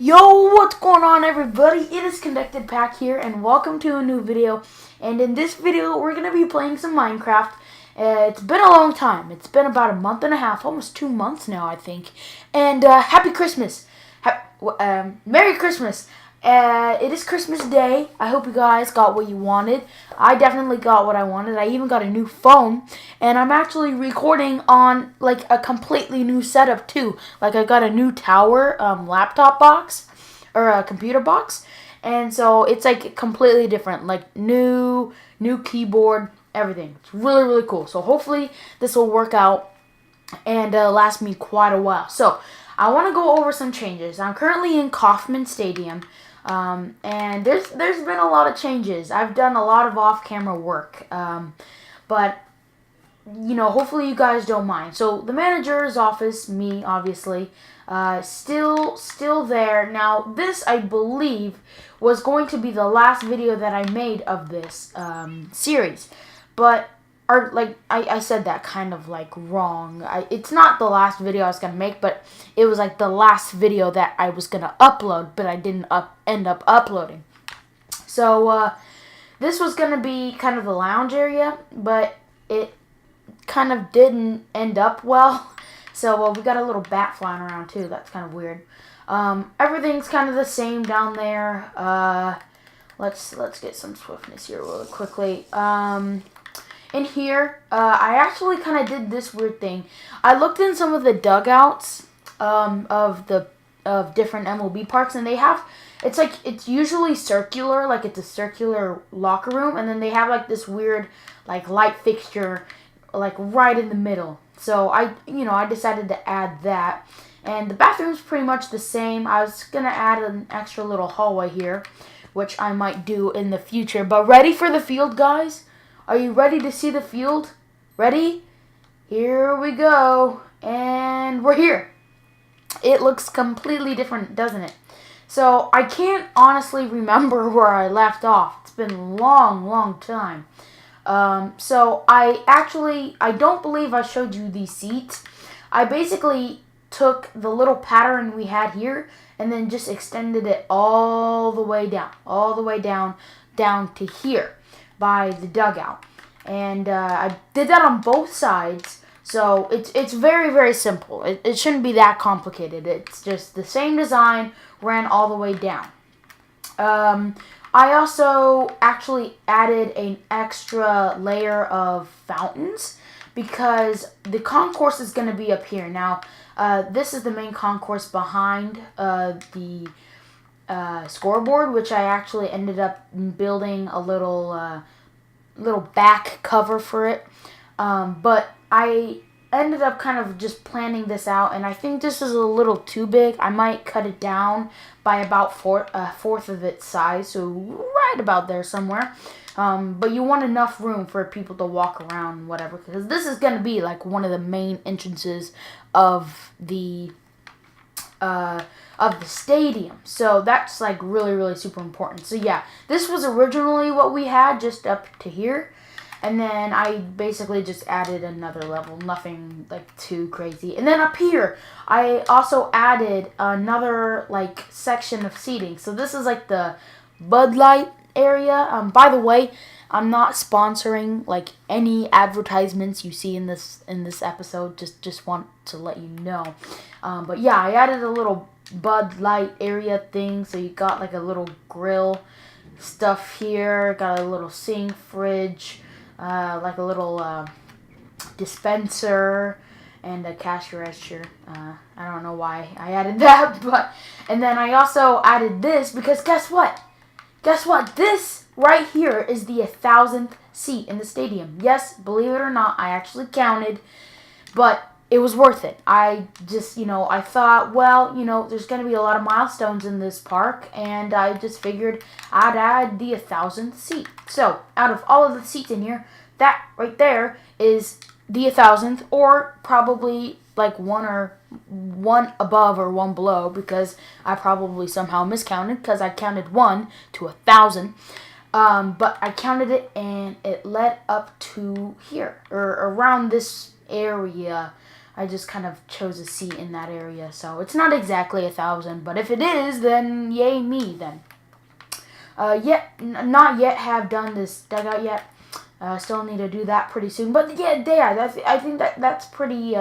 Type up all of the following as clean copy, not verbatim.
Yo, what's going on, everybody? It is ConductedPack here, and welcome to a new video. And in this video, we're going to be playing some Minecraft. It's been a long time. It's been about a month and a half, almost 2 months now, I think. And Happy Christmas! Merry Christmas! It is Christmas Day. I hope you guys got what you wanted. I definitely got what I wanted. I even got a new phone, and I'm actually recording on like a completely new setup too. Like I got a new tower laptop box or a computer box, and so it's like completely different. Like new keyboard, everything. It's really cool. So hopefully this will work out and last me quite a while. So I want to go over some changes. I'm currently in Kauffman Stadium. And there's been a lot of changes. I've done a lot of off-camera work, but you know, hopefully you guys don't mind. So the manager's office, me obviously, still there. Now this, I believe, was going to be the last video that I made of this series, but I said that kind of like wrong. It's not the last video I was gonna make, but it was like the last video that I was gonna upload, but I didn't end up uploading. So this was gonna be kind of the lounge area, but it kind of didn't end up well. So we got a little bat flying around too. That's kind of weird. Everything's kind of the same down there. Let's get some swiftness here really quickly. In here, I actually kind of did this weird thing. I looked in some of the dugouts of different MLB parks, and they have, it's usually circular, like it's a circular locker room, and then they have like this weird like light fixture like right in the middle. So I decided to add that, and the bathroom's pretty much the same. I was gonna add an extra little hallway here, which I might do in the future. But ready for the field, guys? Are you ready to see the field? Ready? Here we go. And we're here. It looks completely different, doesn't it? So I can't honestly remember where I left off. It's been a long time. So I don't believe I showed you these seats. I basically took the little pattern we had here and then just extended it all the way down to here by the dugout, and I did that on both sides. So it's very simple. It shouldn't be that complicated. It's just the same design ran all the way down. I also actually added an extra layer of fountains because the concourse is going to be up here. Now this is the main concourse behind the scoreboard, which I actually ended up building a little back cover for it, but I ended up kind of just planning this out, and I think this is a little too big. I might cut it down by about fourth of its size, so right about there somewhere. But you want enough room for people to walk around, whatever, because this is going to be like one of the main entrances of the stadium. So that's like really super important. So yeah, this was originally what we had just up to here, and then I basically just added another level, nothing like too crazy. And then up here I also added another like section of seating. So this is like the Bud Light area. By the way, I'm not sponsoring like any advertisements you see in this episode. Just want to let you know. But yeah, I added a little Bud Light area thing. So you got like a little grill stuff here. Got a little sink, fridge, like a little dispenser, and a cash register. I don't know why I added that, but and then I also added this because guess what? This right here is the 1,000th seat in the stadium. Yes, believe it or not, I actually counted, but it was worth it. I just, I thought, well, there's going to be a lot of milestones in this park, and I just figured I'd add the 1,000th seat. So, out of all of the seats in here, that right there is the 1,000th, or probably like one above or one below, because I probably somehow miscounted because I counted 1 to 1,000. But I counted it and it led up to here, or around this area. I just kind of chose a seat in that area. So it's not exactly 1,000, but if it is, then yay me then. Not yet have done this dugout yet. Still need to do that pretty soon. But yeah, there. I think that's pretty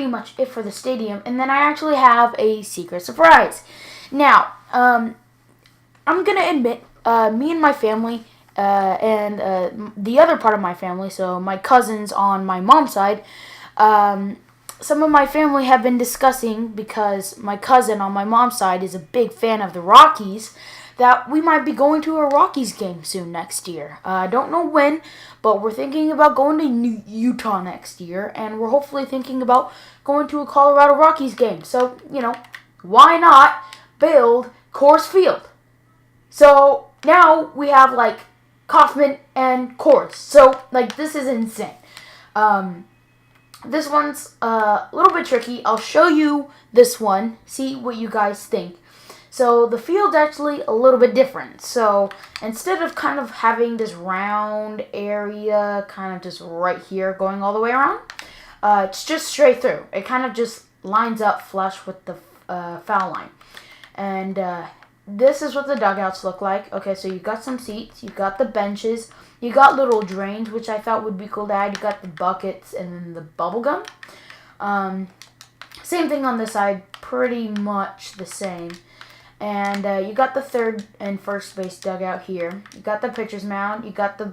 much it for the stadium. And then I actually have a secret surprise. Now, I'm gonna admit, me and my family and the other part of my family, so my cousins on my mom's side, some of my family have been discussing, because my cousin on my mom's side is a big fan of the Rockies, that we might be going to a Rockies game soon next year. I don't know when, but we're thinking about going to Utah next year, and we're hopefully thinking about going to a Colorado Rockies game. So, why not build Coors Field? So now we have like Kaufman and Coors. So like this is insane. This one's a little bit tricky. I'll show you this one. See what you guys think. So the field's actually a little bit different. So instead of kind of having this round area kind of just right here going all the way around, it's just straight through. It kind of just lines up flush with the foul line. And this is what the dugouts look like. Okay, so you got some seats, you got the benches, you got little drains, which I thought would be cool to add. You got the buckets and then the bubble gum. Same thing on this side, pretty much the same. And you got the third and first base dugout here. You got the pitcher's mound. You got the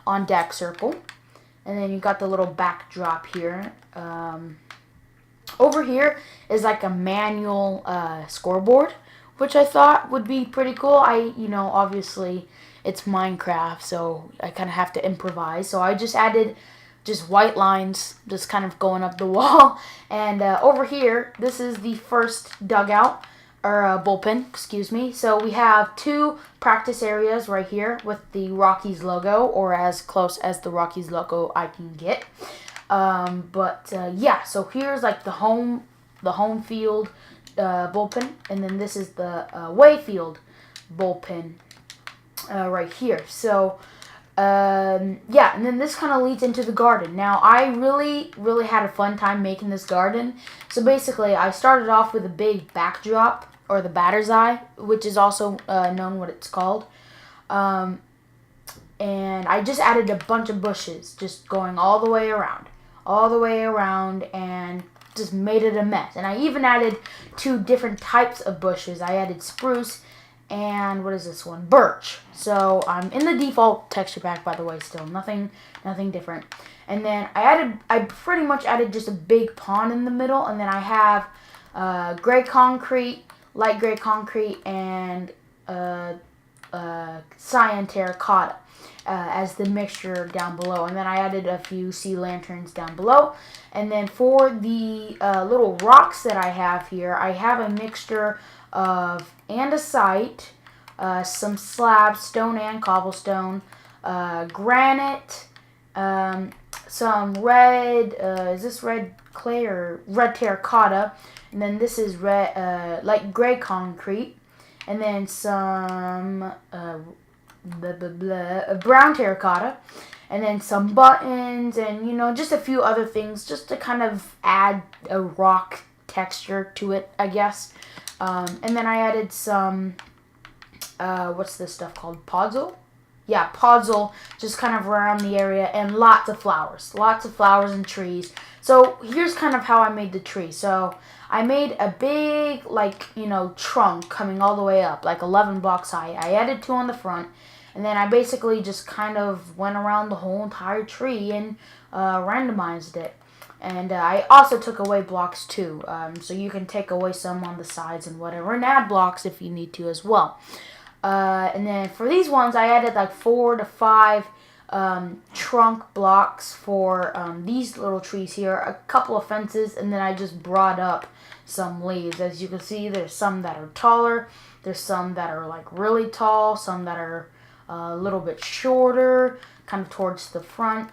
on deck circle, and then you got the little backdrop here. Over here is like a manual scoreboard, which I thought would be pretty cool. Obviously it's Minecraft, so I kind of have to improvise. So I just added just white lines just kind of going up the wall. And over here, this is the first dugout, or bullpen, excuse me. So we have 2 practice areas right here with the Rockies logo, or as close as the Rockies logo I can get. Yeah, so here's like the home field bullpen, and then this is the away field bullpen right here. So yeah, and then this kind of leads into the garden. Now I really had a fun time making this garden. So basically I started off with a big backdrop, or the batter's eye, which is also known what it's called. And I just added a bunch of bushes just going all the way around, and just made it a mess. And I even added 2 different types of bushes. I added spruce and what is this one? Birch. So I'm in the default texture pack, by the way, still nothing different. And then I pretty much added just a big pond in the middle, and then I have gray concrete, light gray concrete, and cyan terracotta as the mixture down below. And then I added a few sea lanterns down below. And then for the little rocks that I have here, I have a mixture of andesite, some slabs, stone and cobblestone, granite, some red, is this red clay or red terracotta, and then this is red, light gray concrete, and then some brown terracotta, and then some buttons, and just a few other things just to kind of add a rock texture to it, I guess. And then I added some what's this stuff called? Podzol? Yeah, podzol, just kind of around the area, and lots of flowers and trees. So here's kind of how I made the tree. So I made a big, trunk coming all the way up, like 11 blocks high. I added 2 on the front, and then I basically just kind of went around the whole entire tree and randomized it. And I also took away blocks too, so you can take away some on the sides and whatever, and add blocks if you need to as well. And then for these ones, I added like 4 to 5 trunk blocks for these little trees here, a couple of fences, and then I just brought up some leaves. As you can see, there's some that are taller, there's some that are like really tall, some that are a little bit shorter, kind of towards the front.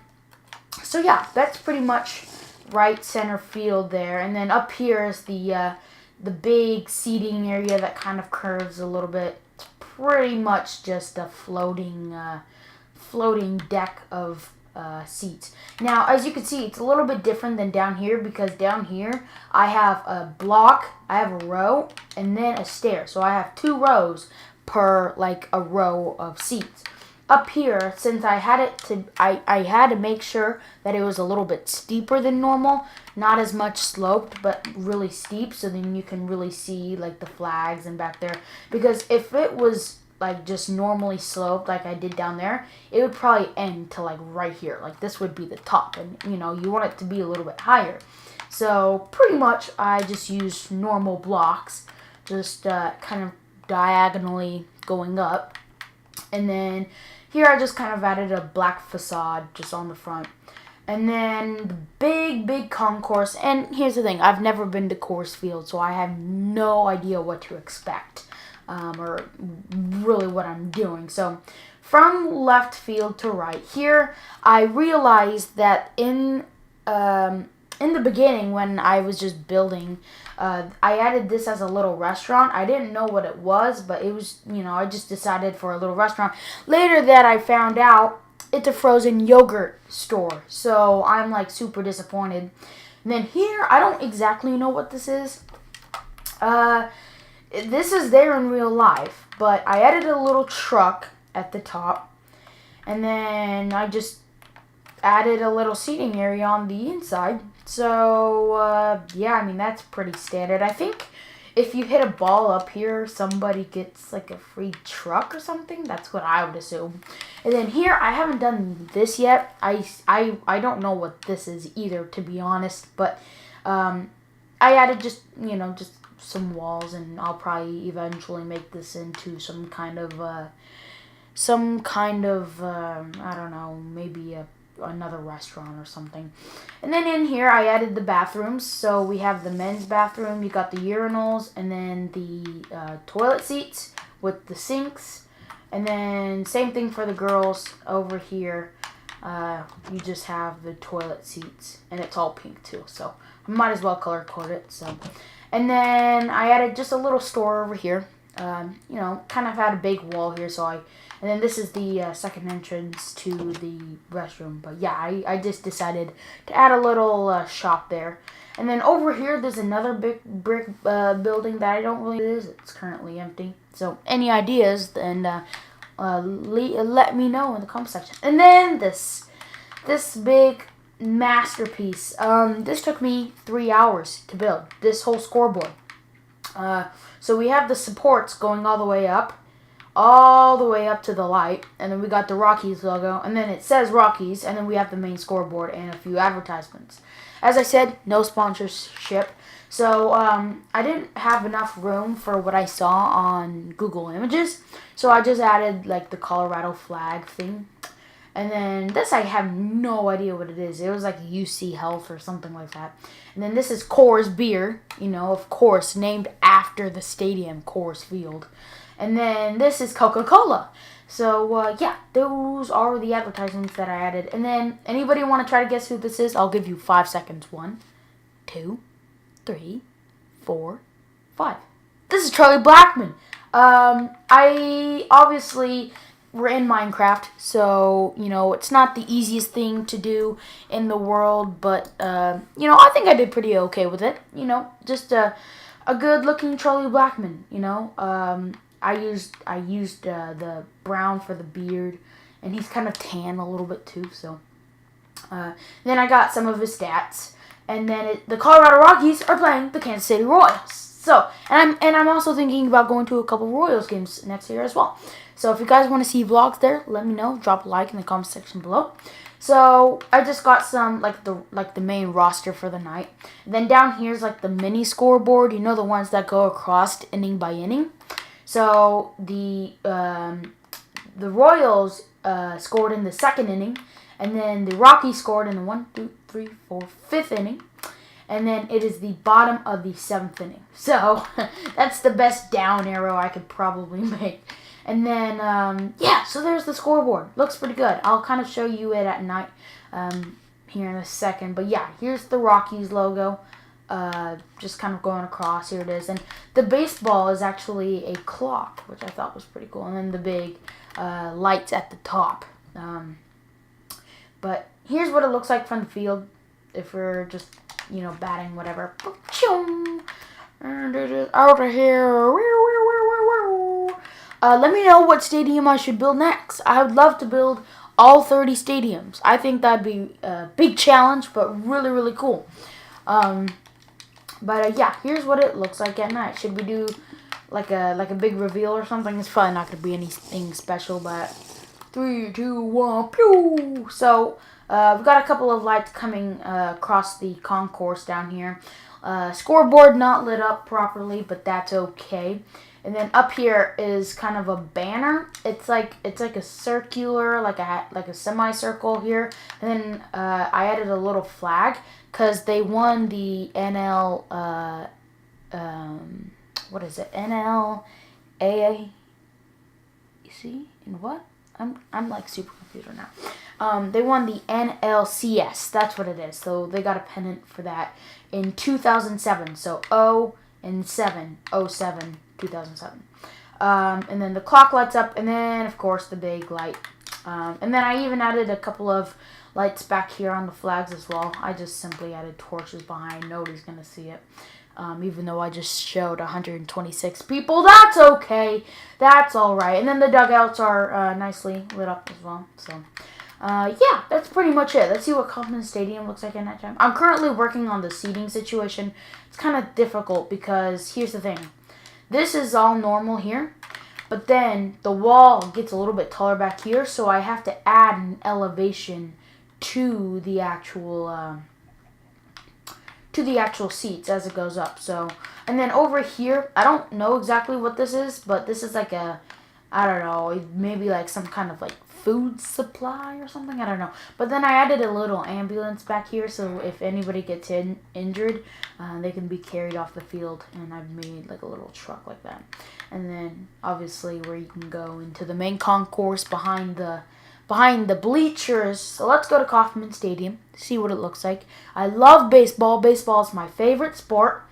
So yeah, that's pretty much right center field there. And then up here is the big seating area that kind of curves a little bit. It's pretty much just a floating deck of seats. Now, as you can see, it's a little bit different than down here, because down here I have a block, I have a row, and then a stair. So I have 2 rows per like a row of seats. Up here, since I had I had to make sure that it was a little bit steeper than normal, not as much sloped, but really steep, so then you can really see like the flags and back there. Because if it was like just normally sloped like I did down there, it would probably end to like right here. Like this would be the top, and you know, you want it to be a little bit higher. So pretty much I just used normal blocks, just kind of diagonally going up. And then here I just kind of added a black facade just on the front. And then the big concourse. And here's the thing, I've never been to Coors Field, so I have no idea what to expect, or really what I'm doing. So from left field to right here, I realized that in the beginning, when I was just building, I added this as a little restaurant. I didn't know what it was, but it was, you know, I just decided for a little restaurant. Later that I found out it's a frozen yogurt store, so I'm like super disappointed. And then here, I don't exactly know what this is. This is there in real life, but I added a little truck at the top, and then I just added a little seating area on the inside. So yeah, I mean, that's pretty standard. I think if you hit a ball up here, somebody gets like a free truck or something. That's what I would assume. And then here, I haven't done this yet. I don't know what this is either, to be honest. But I added just, you know, just some walls, and I'll probably eventually make this into some kind of I don't know, maybe another restaurant or something. And then in here I added the bathrooms. So we have the men's bathroom, you got the urinals, and then the toilet seats with the sinks. And then same thing for the girls over here. You just have the toilet seats, and it's all pink too, so I might as well color code it. So, and then I added just a little store over here. You know, kind of had a big wall here, so and then this is the second entrance to the restroom. But yeah, I just decided to add a little shop there. And then over here, there's another big brick building that I don't really know what it is. It's currently empty. So any ideas, then let me know in the comment section. And then this big masterpiece. This took me 3 hours to build, this whole scoreboard. So we have the supports going all the way up to the light, and then we got the Rockies logo, and then it says Rockies, and then we have the main scoreboard and a few advertisements. As I said, no sponsorship, so I didn't have enough room for what I saw on Google Images, so I just added like the Colorado flag thing. And then this, I have no idea what it is. It was like UC Health or something like that. And then this is Coors beer, you know, of course, named after the stadium, Coors Field. And then this is Coca-Cola. So, yeah, those are the advertisements that I added. And then, anybody want to try to guess who this is? I'll give you 5 seconds. 1, 2, 3, 4, 5. This is Charlie Blackman. I obviously... We're in Minecraft, so, you know, it's not the easiest thing to do in the world, but, you know, I think I did pretty okay with it. You know, just a good-looking Charlie Blackman, you know. I used the brown for the beard, and he's kind of tan a little bit too, so. Then I got some of his stats, and then the Colorado Rockies are playing the Kansas City Royals. So, and I'm also thinking about going to a couple Royals games next year as well. So if you guys want to see vlogs there, let me know. Drop a like in the comment section below. So I just got some like the main roster for the night. And then down here's like the mini scoreboard. You know, the ones that go across inning by inning. So the Royals scored in the second inning, and then the Rockies scored in the 1, 2, 3, 4, 5th inning. And then it is the bottom of the 7th inning. So that's the best down arrow I could probably make. And then, yeah, so there's the scoreboard. Looks pretty good. I'll kind of show you it at night here in a second. But yeah, here's the Rockies logo. Just kind of going across. Here it is. And the baseball is actually a clock, which I thought was pretty cool. And then the big lights at the top. But here's what it looks like from the field if we're just, you know, batting, whatever. And it is out of here. Let me know what stadium I should build next. I would love to build all 30 stadiums. I think that'd be a big challenge, but really, really cool. Yeah, here's what it looks like at night. Should we do like a big reveal or something? It's probably not going to be anything special, but 3, 2, 1, pew! So, we've got a couple of lights coming across the concourse down here. Scoreboard not lit up properly, but that's okay. And then up here is kind of a banner. It's like a circular, like a semicircle here. And then I added a little flag because they won the NL. What is it? NLAAC? And what? I'm like super confused right now. They won the NLCS. That's what it is. So they got a pennant for that in 2007. So 07, 2007. And then the clock lights up, and then of course the big light. And then I even added a couple of lights back here on the flags as well. I just simply added torches behind. Nobody's gonna see it. Even though I just showed 126 people. That's okay. That's alright. And then the dugouts are nicely lit up as well. So, yeah, that's pretty much it. Let's see what Kauffman Stadium looks like at nighttime. I'm currently working on the seating situation. It's kind of difficult because here's the thing. This is all normal here. But then the wall gets a little bit taller back here. So I have to add an elevation to the actual seats as it goes up. So, and then over here, I don't know exactly what this is, but this is like a, I don't know, maybe like some kind of like food supply or something. I don't know. But then I added a little ambulance back here, so if anybody gets injured, they can be carried off the field. And I've made like a little truck like that. And then obviously where you can go into the main concourse behind the bleachers. So let's go to Kauffman Stadium, see what it looks like. I love baseball. Baseball is my favorite sport.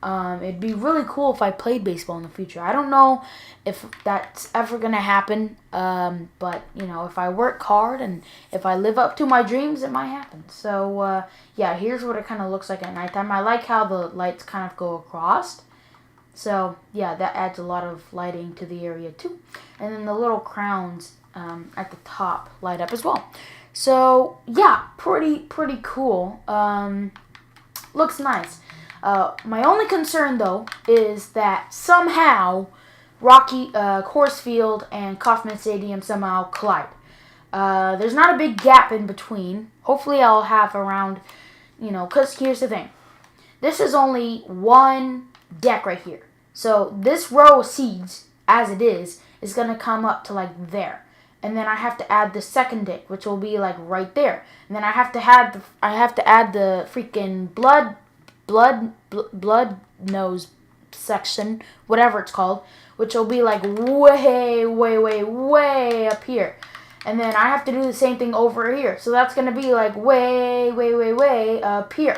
It'd be really cool if I played baseball in the future. I don't know if that's ever going to happen, but, you know, if I work hard and if I live up to my dreams, it might happen. So, yeah, here's what it kind of looks like at nighttime. I like how the lights kind of go across. So, yeah, that adds a lot of lighting to the area, too. And then the little crowns at the top light up as well. So yeah, pretty cool. Looks nice. My only concern though is that somehow Coors Field and Kauffman Stadium somehow collide. There's not a big gap in between. Hopefully I'll have around, you know, because here's the thing. This is only one deck right here. So this row of seats, as it is going to come up to like there. And then I have to add the second deck, which will be like right there. And then I have to add the freaking blood nose section, whatever it's called, which will be like way up here. And then I have to do the same thing over here. So that's going to be like way up here.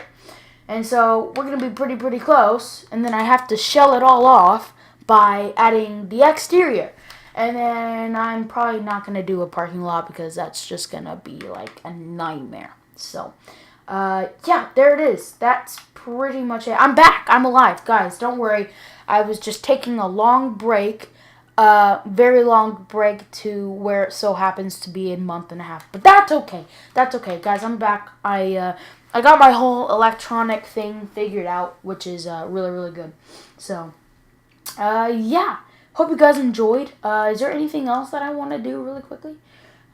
And so we're going to be pretty close. And then I have to shell it all off by adding the exterior. And then I'm probably not going to do a parking lot because that's just going to be like a nightmare. So, yeah, there it is. That's pretty much it. I'm back. I'm alive. Guys, don't worry. I was just taking a long break, very long break to where it so happens to be a month and a half. But that's okay. That's okay. Guys, I'm back. I got my whole electronic thing figured out, which is really good. So, yeah. Hope you guys enjoyed. Is there anything else that I want to do really quickly?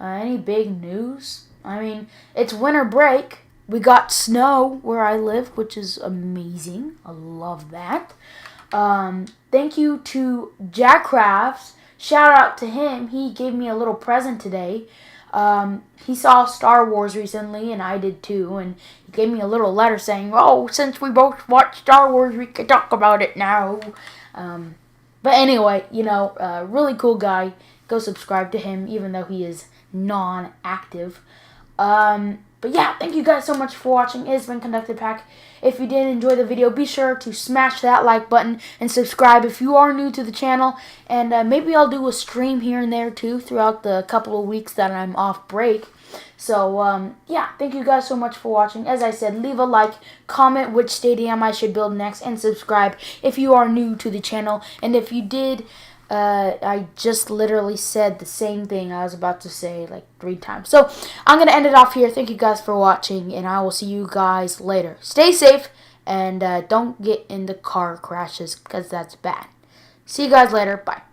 Any big news? I mean, it's winter break. We got snow where I live, which is amazing. I love that. Thank you to Jack Crafts. Shout out to him. He gave me a little present today. He saw Star Wars recently, and I did too. And he gave me a little letter saying, "Oh, since we both watched Star Wars, we can talk about it now." But anyway, you know, really cool guy. Go subscribe to him, even though he is non-active. But yeah, thank you guys so much for watching. It's been ConductedPack. If you did enjoy the video, be sure to smash that like button and subscribe if you are new to the channel. And maybe I'll do a stream here and there too throughout the couple of weeks that I'm off break. So, yeah, thank you guys so much for watching. As I said, leave a like, comment which stadium I should build next, and subscribe if you are new to the channel. And if you did, I just literally said the same thing I was about to say like 3 times. So, I'm going to end it off here. Thank you guys for watching, and I will see you guys later. Stay safe, and don't get into car crashes, because that's bad. See you guys later. Bye.